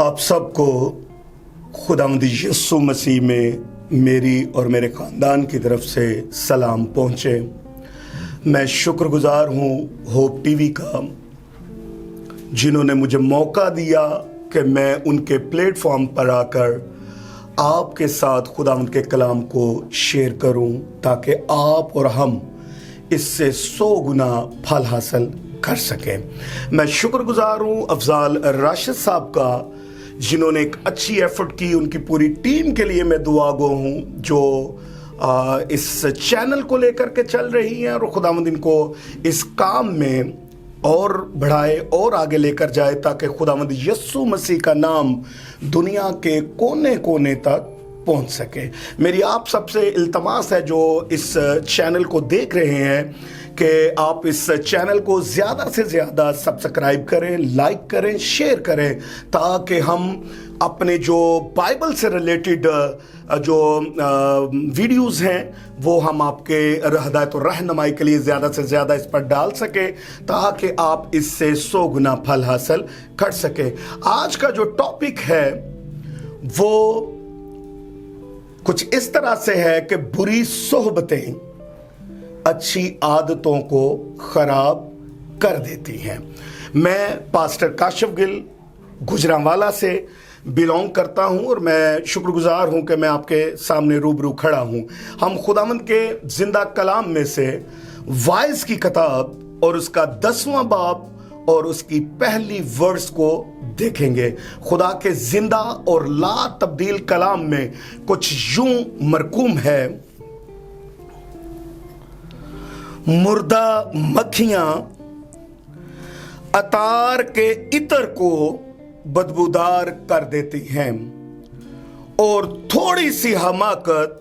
आप सबको खुदावंद यीशु मसीह में मेरी और मेरे ख़ानदान की तरफ से सलाम पहुँचे। मैं शुक्रगुजार हूँ होप टीवी का, जिन्होंने मुझे मौका दिया कि मैं उनके प्लेटफॉर्म पर आकर आपके साथ खुदावंद के कलाम को शेयर करूं, ताकि आप और हम इससे 100 गुना फल हासिल कर सकें। मैं शुक्रगुजार हूं अफजाल राशिद साहब का, जिन्होंने एक अच्छी एफर्ट की। उनकी पूरी टीम के लिए मैं दुआगो हूं, जो इस चैनल को लेकर के चल रही हैं, और खुदावंद इनको इस काम में और बढ़ाए और आगे लेकर जाए, ताकि खुदावंद यीशु मसीह का नाम दुनिया के कोने कोने तक पहुंच सके। मेरी आप सबसे इल्तमास है जो इस चैनल को देख रहे हैं कि आप इस चैनल को ज़्यादा से ज़्यादा सब्सक्राइब करें, लाइक करें, शेयर करें, ताकि हम अपने जो बाइबल से रिलेटेड जो वीडियोस हैं वो हम आपके हिदायत और रहनुमाई के लिए ज़्यादा से ज़्यादा इस पर डाल सकें, ताकि आप इससे 100 गुना फल हासिल कर सकें। आज का जो टॉपिक है वो कुछ इस तरह से है कि बुरी सोहबतें अच्छी आदतों को खराब कर देती हैं। मैं पास्टर काशिफ गिल गुजरांवाला से बिलोंग करता हूं, और मैं शुक्रगुजार हूं कि मैं आपके सामने रूबरू खड़ा हूं। हम खुदावंद के जिंदा कलाम में से वाइज की किताब और उसका 10वां बाब और उसकी पहली वर्स को देखेंगे। खुदा के जिंदा और ला तब्दील कलाम में कुछ यूं मरकूम है: मुर्दा मक्खियां अतार के इत्र को बदबूदार कर देती हैं, और थोड़ी सी हमाकत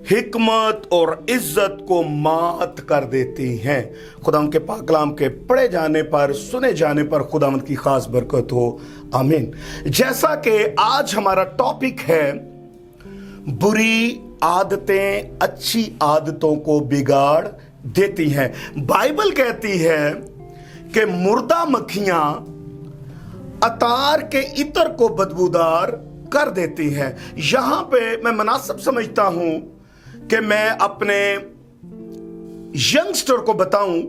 हिकमत और इज्जत को मात कर देती हैं। खुदावंद के पाक कलाम के पढ़े जाने पर, सुने जाने पर खुदावंद की खास बरकत हो, आमीन। जैसा कि आज हमारा टॉपिक है, बुरी आदतें अच्छी आदतों को बिगाड़ देती हैं। बाइबल कहती है कि मुर्दा मक्खियां अतार के इत्र को बदबूदार कर देती हैं। यहां पे मैं मुनासिब समझता हूं कि मैं अपने यंगस्टर को बताऊं,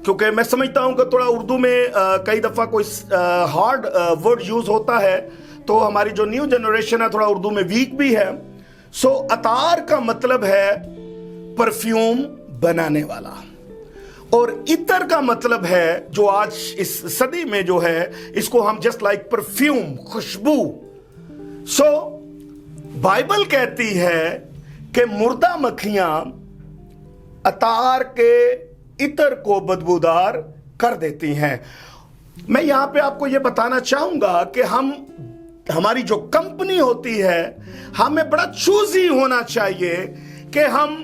क्योंकि मैं समझता हूं कि थोड़ा उर्दू में कई दफ़ा कोई हार्ड वर्ड यूज़ होता है, तो हमारी जो न्यू जनरेशन है थोड़ा उर्दू में वीक भी है। सो अतार का मतलब है परफ्यूम बनाने वाला, और इत्र का मतलब है जो आज इस सदी में जो है, इसको हम जस्ट लाइक परफ्यूम, खुशबू। सो बाइबल कहती है कि मुर्दा मक्खियां अतार के इत्र को बदबूदार कर देती हैं। मैं यहां पे आपको यह बताना चाहूंगा कि हमारी जो कंपनी होती है, हमें बड़ा चूजी होना चाहिए कि हम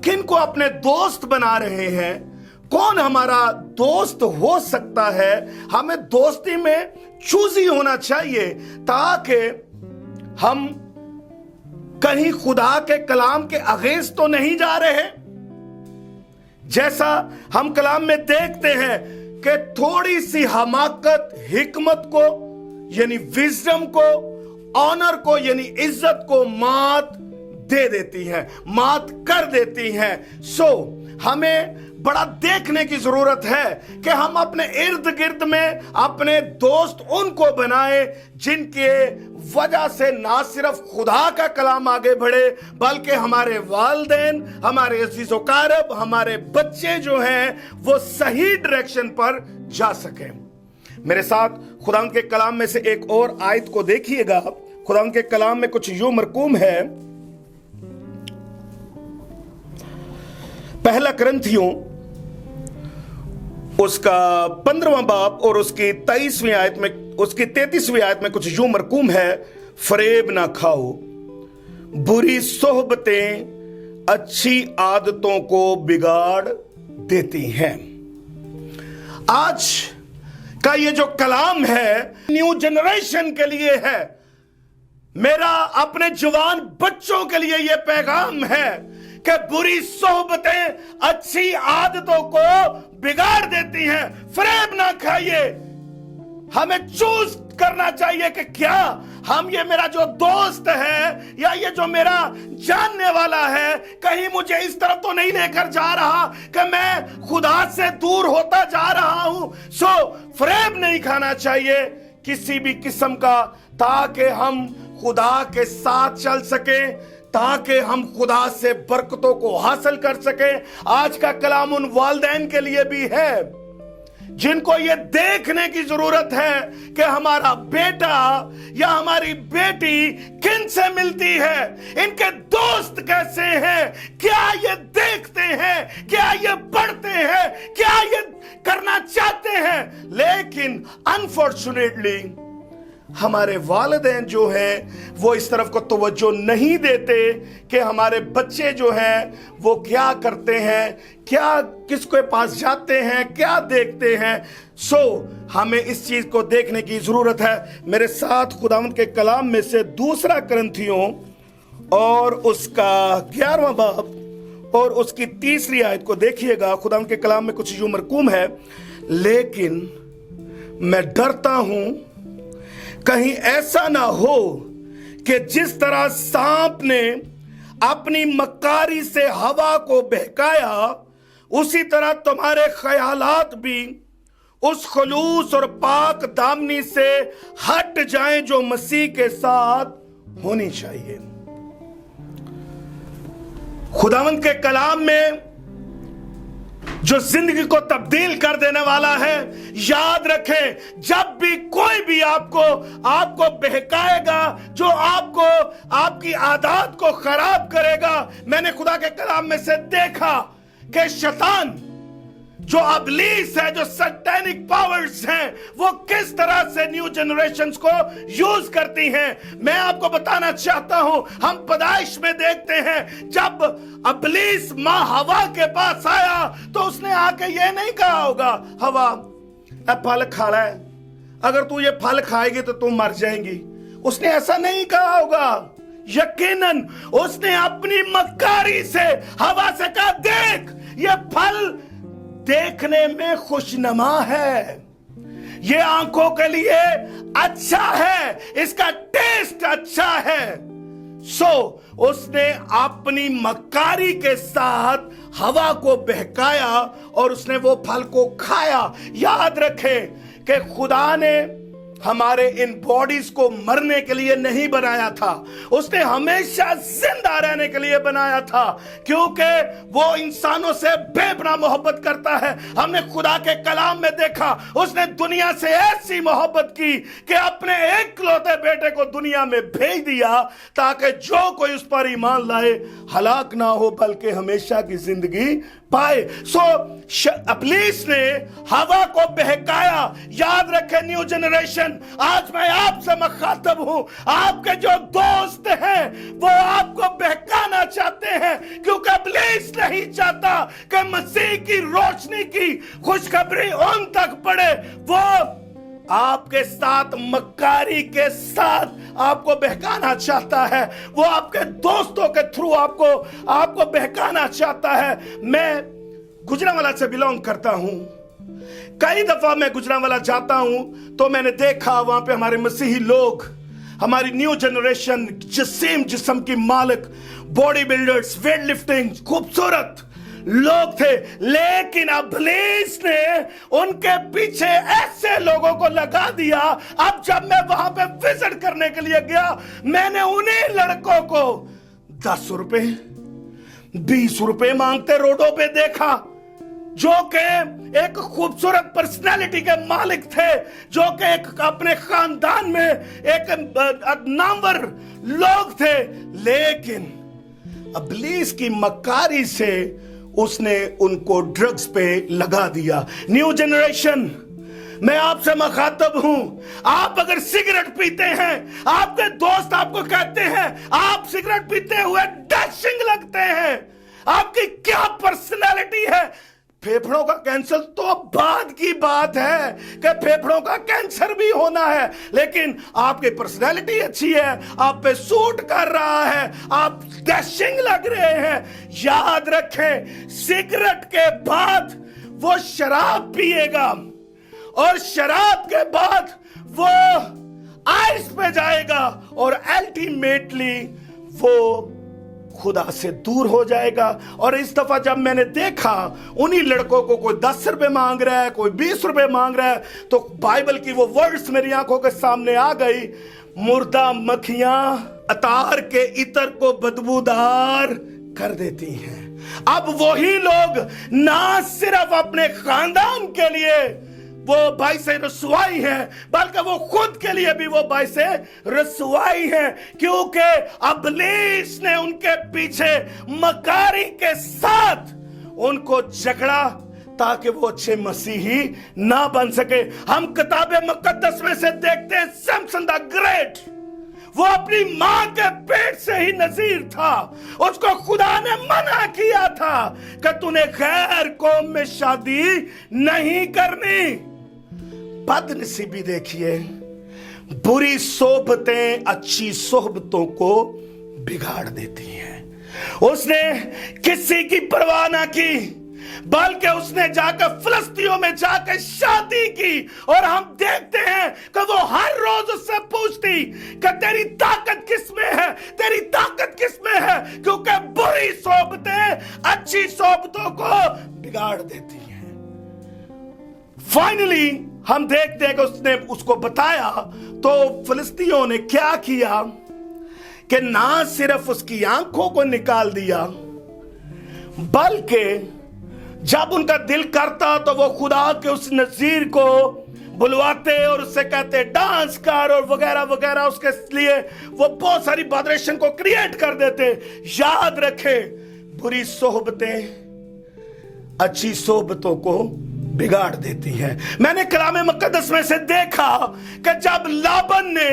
किन को अपने दोस्त बना रहे हैं, कौन हमारा दोस्त हो सकता है। हमें दोस्ती में चूजी होना चाहिए, ताकि हम कहीं खुदा के कलाम के अगेंस्ट तो नहीं जा रहे। जैसा हम कलाम में देखते हैं कि थोड़ी सी हमाकत हिकमत को यानी विजडम को, ऑनर को यानी इज्जत को मात दे देती हैं, मात कर देती हैं। सो हमें बड़ा देखने की जरूरत है कि हम अपने इर्द गिर्द में अपने दोस्त उनको बनाएं, जिनके वजह से ना सिर्फ खुदा का कलाम आगे बढ़े, बल्कि हमारे वालिदैन, हमारे अज़ीज़-ओ-क़ारब, हमारे बच्चे जो हैं वो सही डायरेक्शन पर जा सकें। मेरे साथ खुदावंद के कलाम में से एक और आयत को देखिएगा। खुदावंद के कलाम में कुछ यूं मरकूम है, पहला करंथियों उसका 15वां बाब और उसकी 23वीं आयत में, उसकी 33वीं आयत में कुछ यूं मरकूम है: फरेब ना खाओ, बुरी सोहबतें अच्छी आदतों को बिगाड़ देती हैं। आज का ये जो कलाम है न्यू जनरेशन के लिए है। मेरा अपने जवान बच्चों के लिए यह पैगाम है कि बुरी सोहबतें अच्छी आदतों को बिगाड़ देती हैं। फरेब ना खाइए, हमें चूज करना चाहिए कि क्या हम, ये मेरा जो दोस्त है या ये जो मेरा जानने वाला है, कहीं मुझे इस तरफ तो नहीं लेकर जा रहा कि मैं खुदा से दूर होता जा रहा हूं। सो फरेब नहीं खाना चाहिए किसी भी किस्म का, ताकि हम खुदा के साथ चल सके, ताकि हम खुदा से बरकतों को हासिल कर सके। आज का कलाम उन वालिदैन के लिए भी है जिनको ये देखने की जरूरत है कि हमारा बेटा या हमारी बेटी किन से मिलती है, इनके दोस्त कैसे हैं, क्या ये देखते हैं, क्या ये पढ़ते हैं, क्या ये करना चाहते हैं। लेकिन अनफॉर्चुनेटली हमारे वालिदैन जो हैं वो इस तरफ को तवज्जो नहीं देते कि हमारे बच्चे जो हैं वो क्या करते हैं, क्या किसके पास जाते हैं, क्या देखते हैं। सो हमें इस चीज को देखने की जरूरत है। मेरे साथ खुदावंद के कलाम में से दूसरा करंथियों और उसका 11वां बाब और उसकी 3री आयत को देखिएगा। खुदावंद के कलाम में कुछ यूं मरकूम है, लेकिन मैं डरता हूं कहीं ऐसा ना हो कि जिस तरह सांप ने अपनी मक्कारी से हवा को बहकाया, उसी तरह तुम्हारे ख्यालात भी उस खलूस और पाक दामनी से हट जाएं जो मसीह के साथ होनी चाहिए। खुदावंद के कलाम में जो जिंदगी को तब्दील कर देने वाला है, याद रखें, जब भी कोई भी आपको बहकाएगा, जो आपको आपकी आदत को खराब करेगा। मैंने खुदा के कलाम में से देखा कि शैतान जो अबलीस है, जो सैटेनिक पावर्स हैं, वो किस तरह से न्यू जनरेशंस को यूज करती हैं। मैं आपको बताना चाहता हूं, हम पैदाइश में देखते हैं जब अबलीस मां हवा के पास आया तो उसने आके ये नहीं कहा होगा, हवा फल खा रहा है, अगर तू ये फल खाएगी तो तू मर जाएंगी। उसने ऐसा नहीं कहा होगा। यकीनन उसने अपनी मक्कारी से हवा से कहा, देख ये फल देखने में खुशनुमा है, ये आंखों के लिए अच्छा है, इसका टेस्ट अच्छा है। सो उसने अपनी मक्कारी के साथ हवा को बहकाया और उसने वो फल को खाया। याद रखें कि खुदा ने हमारे इन बॉडीज को मरने के लिए नहीं बनाया था, उसने हमेशा जिंदा रहने के लिए बनाया था, क्योंकि वो इंसानों से बेपनाह मोहब्बत करता है। हमने खुदा के कलाम में देखा, उसने दुनिया से ऐसी मोहब्बत की कि अपने एकलौते बेटे को दुनिया में भेज दिया ताकि जो कोई उस पर ईमान लाए हलाक ना हो बल्कि हमेशा की जिंदगी पाए। सो अबलीस ने हवा को बहकाया। याद रखें न्यू जनरेशन, आज मैं आपसे मुखातब हूं, आपके जो दोस्त हैं वो आपको बहकाना चाहते हैं, क्योंकि अबलीस नहीं चाहता कि मसीह की रोशनी की खुशखबरी उन तक पड़े। वो आपके साथ मक्कारी के साथ आपको बहकाना चाहता है, वो आपके दोस्तों के थ्रू आपको बहकाना चाहता है। मैं गुजरांवाला से बिलोंग करता हूं। कई दफा मैं गुजरांवाला जाता हूं तो मैंने देखा वहां पे हमारे मसीही लोग, हमारी न्यू जनरेशन, जिस्म की मालिक, बॉडी बिल्डर्स, वेट लिफ्टिंग, खूबसूरत लोग थे, लेकिन अबलीस ने उनके पीछे ऐसे लोगों को लगा दिया। अब जब मैं वहां पे विजिट करने के लिए गया, मैंने उन्हीं लड़कों को 10 रुपए 20 रुपए मांगते रोडों पे देखा, जो कि एक खूबसूरत पर्सनालिटी के मालिक थे, जो कि एक अपने खानदान में एक नामवर लोग थे। लेकिन अबलीस की मक्कारी से उसने उनको ड्रग्स पे लगा दिया। न्यू जनरेशन, मैं आपसे मुखातब हूं, आप अगर सिगरेट पीते हैं, आपके दोस्त आपको कहते हैं आप सिगरेट पीते हुए डैशिंग लगते हैं, आपकी क्या पर्सनालिटी है। फेफड़ों का कैंसर तो बाद की बात है कि फेफड़ों का कैंसर भी होना है, लेकिन आपकी पर्सनैलिटी अच्छी है, आप पे सूट कर रहा है, आप डैशिंग लग रहे हैं। याद रखें, सिगरेट के बाद वो शराब पिएगा और शराब के बाद वो आइस पे जाएगा और अल्टीमेटली वो खुदा से दूर हो जाएगा। और इस दफा जब मैंने देखा उन्हीं लड़कों को कोई 10 रुपए मांग रहा है, कोई 20 रुपए मांग रहा है, तो बाइबल की वो वर्ड्स मेरी आंखों के सामने आ गई, मुर्दा मक्खियां अतार के इतर को बदबूदार कर देती हैं। अब वही लोग ना सिर्फ अपने खानदान के लिए वो बाइसे रसवाई है, बल्कि वो खुद के लिए भी वो बाइसे रसवाई है, क्योंकि इब्लीस ने उनके पीछे मकारी के साथ उनको झगड़ा ताकि वो अच्छे मसीही ना बन सके। हम किताबे मुकद्दस में से देखते हैं सैमसन द ग्रेट, वो अपनी मां के पेट से ही नजीर था, उसको खुदा ने मना किया था कि तूने गैर कौम में शादी नहीं करनी। बदनसीबी देखिए, बुरी सोहबतें अच्छी सोहबतों को बिगाड़ देती हैं। उसने किसी की परवाह ना की, बल्कि उसने जाकर फिलिस्तीनियों में जाकर शादी की। और हम देखते हैं कि वो हर रोज उससे पूछती कि तेरी ताकत किस में है, तेरी ताकत किस में है, क्योंकि बुरी सोहबतें अच्छी सोहबतों को बिगाड़ देती हैं। फाइनली हम देखते हैं कि उसने उसको बताया, तो फिलिस्तीनियों ने क्या किया कि ना सिर्फ उसकी आंखों को निकाल दिया, बल्कि जब उनका दिल करता तो वो खुदा के उस नज़ीर को बुलवाते और उससे कहते डांस कर और वगैरह वगैरह, उसके लिए वो बहुत सारी वाइब्रेशन को क्रिएट कर देते। याद रखे, बुरी सोहबतें अच्छी सोहबतों को बिगाड़ देती हैं। मैंने कलाम मुकद्दस में से देखा कि जब लाबन ने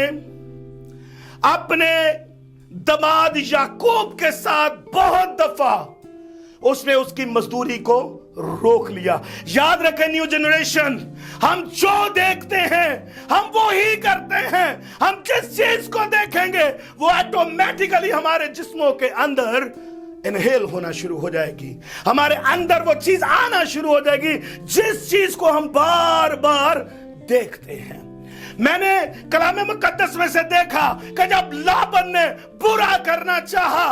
अपने दामाद याकूब के साथ बहुत दफा उसने उसकी मजदूरी को रोक लिया। याद रखें न्यू जनरेशन, हम जो देखते हैं हम वो ही करते हैं। हम जिस चीज को देखेंगे वो ऑटोमेटिकली हमारे जिस्मों के अंदर इनहेल होना शुरू हो जाएगी, हमारे अंदर वो चीज आना शुरू हो जाएगी जिस चीज को हम बार बार देखते हैं। मैंने कलाम मुकद्दस में से देखा कि जब लाबन ने बुरा करना चाहा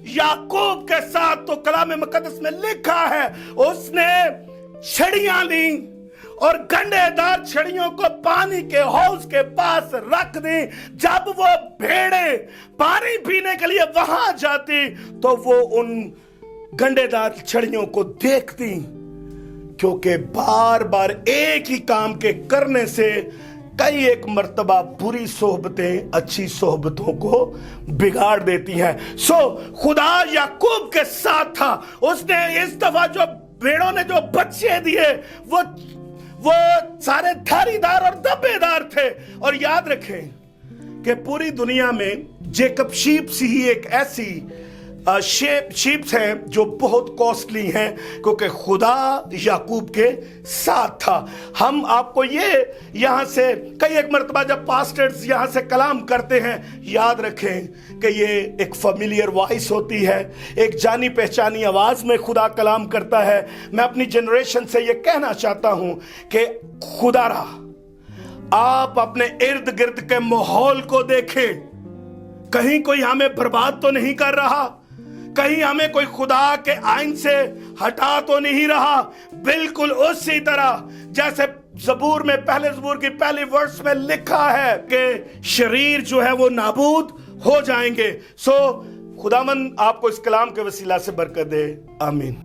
याकूब के साथ, तो कलाम मुकद्दस में लिखा है उसने छड़ियां ली और गंडेदार छड़ियों को पानी के हौज के पास रख दी। जब वो भेड़े पानी पीने के लिए वहां जाती तो वो उन गंडेदार छड़ियों को देखती, क्योंकि बार बार एक ही काम के करने से कई एक मर्तबा बुरी सोहबतें अच्छी सोहबतों को बिगाड़ देती हैं। सो खुदा याकूब के साथ था। उसने इस दफा जो भेड़ों ने जो बच्चे दिए वो सारे धारीदार और धब्बेदार थे। और याद रखें कि पूरी दुनिया में जेकब शीप्स ही एक ऐसी शीप्स हैं जो बहुत कॉस्टली हैं, क्योंकि खुदा याकूब के साथ था। हम आपको ये यहां से कई एक मर्तबा जब पास्टर्स यहां से कलाम करते हैं, याद रखें कि ये एक फैमिलियर वॉइस होती है, एक जानी पहचानी आवाज में खुदा कलाम करता है। मैं अपनी जनरेशन से ये कहना चाहता हूं कि खुदारा आप अपने इर्द गिर्द के माहौल को देखें, कहीं कोई हमें बर्बाद तो नहीं कर रहा, कहीं हमें कोई खुदा के आइन से हटा तो नहीं रहा। बिल्कुल उसी तरह जैसे ज़बूर में पहले ज़बूर की पहली वर्स में लिखा है कि शरीर जो है वो नाबूद हो जाएंगे। सो खुदावन आपको इस कलाम के वसीला से बरकत दे, आमीन।